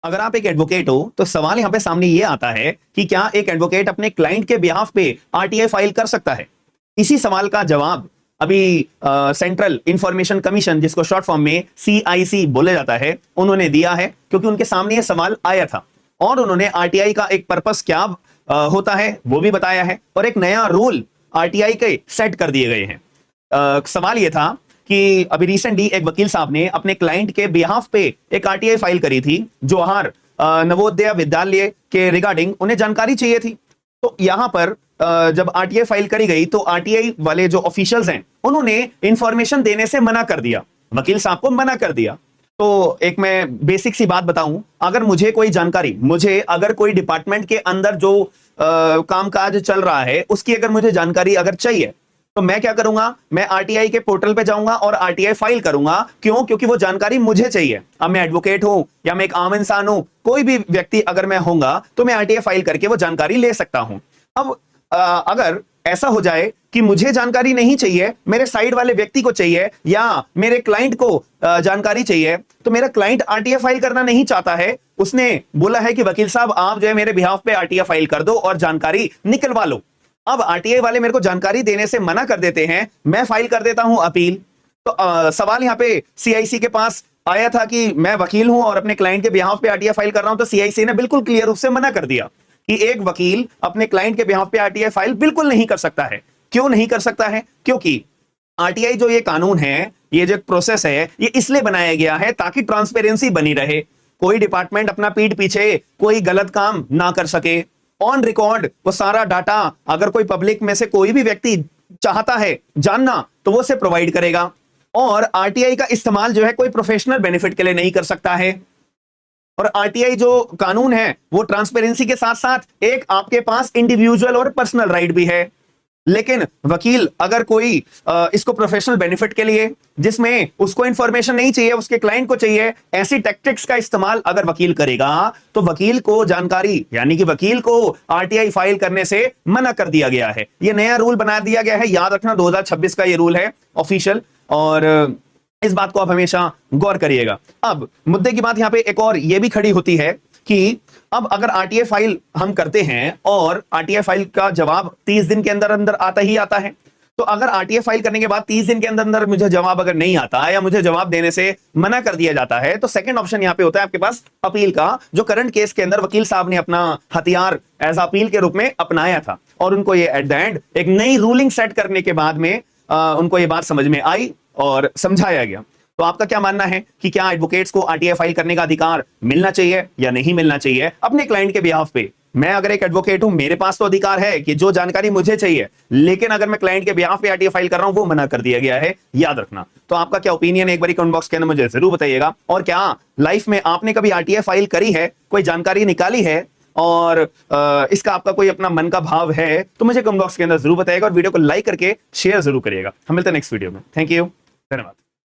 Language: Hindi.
अगर आप एक एडवोकेट हो तो सवाल यहां पे सामने ये आता है कि क्या एक एडवोकेट अपने क्लाइंट के बिहाफ पे आरटीआई फाइल कर सकता है। इसी सवाल का जवाब अभी सेंट्रल इंफॉर्मेशन कमीशन, जिसको शॉर्ट फॉर्म में सीआईसी बोला जाता है, उन्होंने दिया है, क्योंकि उनके सामने ये सवाल आया था और उन्होंने आरटीआई का एक पर्पस क्या होता है वो भी बताया है और एक नया रूल आरटीआई के सेट कर दिए गए हैं। सवाल यह था कि अभी रिसेंटली एक वकील साहब ने अपने क्लाइंट के बिहाफ पे एक आरटीआई फाइल करी थी, जवाहर नवोदय विद्यालय के रिगार्डिंग उन्हें जानकारी चाहिए थी। तो यहां पर जब आरटीआई फाइल करी गई तो आरटीआई वाले जो ऑफिशियल्स हैं उन्होंने इंफॉर्मेशन देने से मना कर दिया, वकील साहब को मना कर दिया। तो एक मैं बेसिक सी बात बताऊं, अगर मुझे कोई जानकारी, मुझे अगर कोई डिपार्टमेंट के अंदर जो कामकाज चल रहा है उसकी अगर मुझे जानकारी अगर चाहिए तो मैं क्या करूंगा, मैं आरटीआई के पोर्टल पे जाऊंगा और आरटीआई फाइल करूंगा। क्यों? क्योंकि वो जानकारी मुझे चाहिए। अब मैं एडवोकेट हूं या मैं एक आम इंसान हूं, कोई भी व्यक्ति अगर मैं होऊंगा तो मैं आरटीआई फाइल करके वो जानकारी ले सकता हूं। अब अगर ऐसा हो जाए कि मुझे जानकारी नहीं चाहिए, मेरे साइड वाले व्यक्ति को चाहिए या मेरे क्लाइंट को जानकारी चाहिए, तो मेरा क्लाइंट आरटीआई फाइल करना नहीं चाहता है, उसने बोला है कि वकील साहब आप जो है मेरे बिहाफ पे आरटीआई फाइल कर दो और जानकारी निकलवा लो। अब आरटीआई वाले मेरे को जानकारी देने से मना कर देते हैं, मैं फाइल कर देता हूं अपील। तो सवाल यहां पे सीआईसी के पास आया था कि मैं वकील हूं और अपने क्लाइंट के बिहाफ पे आरटीआई फाइल कर रहा हूं, तो सीआईसी ने बिल्कुल क्लियर रूप से मना कर दिया कि एक वकील अपने क्लाइंट के बिहाफ पे आरटीआई फाइल बिल्कुल नहीं कर सकता है। क्यों नहीं कर सकता है? क्योंकि आरटीआई जो ये कानून है, ये जो प्रोसेस है, ये इसलिए बनाया गया है ताकि ट्रांसपेरेंसी बनी रहे, कोई डिपार्टमेंट अपना पीठ पीछे कोई गलत काम ना कर सके। ऑन रिकॉर्ड वो सारा डाटा अगर कोई पब्लिक में से कोई भी व्यक्ति चाहता है जानना तो वो से प्रोवाइड करेगा। और आरटीआई का इस्तेमाल जो है कोई प्रोफेशनल बेनिफिट के लिए नहीं कर सकता है। और आरटीआई जो कानून है वो ट्रांसपेरेंसी के साथ साथ एक आपके पास इंडिविजुअल और पर्सनल राइट भी है। लेकिन वकील अगर कोई इसको प्रोफेशनल बेनिफिट के लिए, जिसमें उसको इंफॉर्मेशन नहीं चाहिए, उसके क्लाइंट को चाहिए, ऐसी टैक्टिक्स का इस्तेमाल अगर वकील करेगा तो वकील को जानकारी, यानी कि वकील को आरटीआई फाइल करने से मना कर दिया गया है। यह नया रूल बना दिया गया है, याद रखना 2026 का यह रूल है ऑफिशियल, और इस बात को आप हमेशा गौर करिएगा। अब मुद्दे की बात यहां पे एक और यह भी खड़ी होती है कि अब अगर आरटीआई फाइल हम करते हैं और आरटीआई फाइल का जवाब 30 दिन के अंदर अंदर आता ही आता है, तो अगर आरटीआई फाइल करने के बाद 30 दिन के अंदर अंदर मुझे जवाब अगर नहीं आता या मुझे जवाब देने से मना कर दिया जाता है, तो सेकंड ऑप्शन यहां पे होता है आपके पास अपील का, जो करंट केस के अंदर वकील साहब ने अपना हथियार एज अपील के रूप में अपनाया था। और उनको ये एट द एंड एक नई रूलिंग सेट करने के बाद में उनको ये बात समझ में आई और समझाया गया। तो आपका क्या मानना है कि क्या एडवोकेट्स को आरटीआई फाइल करने का अधिकार मिलना चाहिए या नहीं मिलना चाहिए अपने क्लाइंट के बिहाफ पे? मैं अगर एक एडवोकेट हूं, मेरे पास तो अधिकार है कि जो जानकारी मुझे चाहिए, लेकिन अगर मैं क्लाइंट के बिहाफ पे आरटीआई फाइल कर रहा हूं वो मना कर दिया गया है, याद रखना। तो आपका क्या ओपिनियन है एक बार कमेंट बॉक्स के अंदर मुझे जरूर बताइएगा। और क्या लाइफ में आपने कभी आरटीआई फाइल करी है, कोई जानकारी निकाली है और इसका आपका कोई अपना मन का भाव है, तो मुझे कमेंट बॉक्स के अंदर जरूर बताइएगा और वीडियो को लाइक करके शेयर जरूर करिएगा। हम मिलते हैं नेक्स्ट वीडियो में। थैंक यू, धन्यवाद।